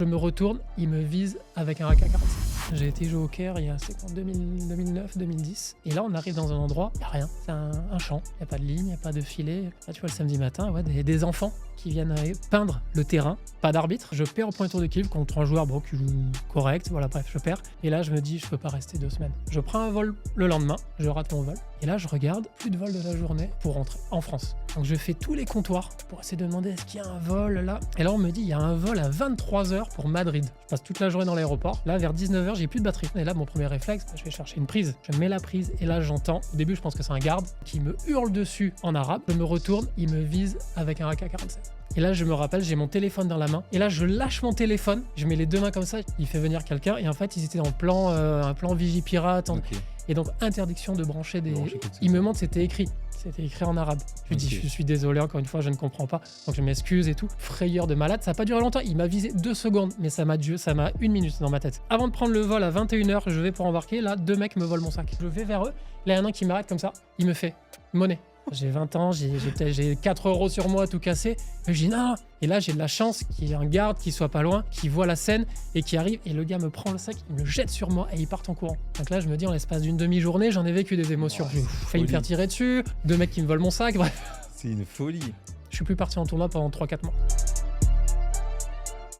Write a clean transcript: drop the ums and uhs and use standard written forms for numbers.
Je me retourne, il me vise avec un AK-47. J'ai été jouer au Caire c'est en 2009, 2010. Et là, on arrive dans un endroit, il n'y a rien. C'est un champ. Il n'y a pas de ligne, il n'y a pas de filet. Là, tu vois, le samedi matin, ouais, des enfants qui viennent peindre le terrain. Pas d'arbitre. Je perds au point tour de kill contre un joueur qui joue correct. Voilà, bref, je perds. Et là, je me dis, je peux pas rester 2 semaines. Je prends un vol le lendemain. Je rate mon vol. Et là, je regarde, plus de vol de la journée pour rentrer en France. Donc, je fais tous les comptoirs pour essayer de demander est-ce qu'il y a un vol là. Et là, on me dit, il y a un vol à 23h pour Madrid. Je passe toute la journée dans l'aéroport. Là, vers 19h, j'ai plus de batterie. Et là, mon premier réflexe, je vais chercher une prise. Je mets la prise et là, j'entends. Au début, je pense que c'est un garde qui me hurle dessus en arabe. Je me retourne, il me vise avec un AK-47. Et là, je me rappelle, j'ai mon téléphone dans la main. Et là, je lâche mon téléphone. Je mets les 2 mains comme ça. Il fait venir quelqu'un. Et en fait, ils étaient en plan, un plan Vigipirate. Okay. Et donc, interdiction de brancher des... Il me montre, c'était écrit. C'était écrit en arabe. Je lui dis, je suis désolé, encore une fois, je ne comprends pas. Donc, je m'excuse et tout. Frayeur de malade. Ça n'a pas duré longtemps. Il m'a visé 2 secondes. Mais ça m'a 1 minute dans ma tête. Avant de prendre le vol à 21h, je vais pour embarquer. Là, 2 mecs me volent mon sac. Je vais vers eux. Là, il y en a un qui m'arrête comme ça. Il me fait monnaie. J'ai 20 ans, j'ai 4 € sur moi tout cassé. Et je dis non. Et là, j'ai de la chance qu'il y ait un garde qui soit pas loin, qui voit la scène et qui arrive. Et le gars me prend le sac, il me le jette sur moi et il part en courant. Donc là, je me dis, en l'espace d'une demi-journée, j'en ai vécu des émotions. J'ai failli me faire tirer dessus, 2 mecs qui me volent mon sac, bref. C'est une folie. Je suis plus parti en tournoi pendant 3-4 mois.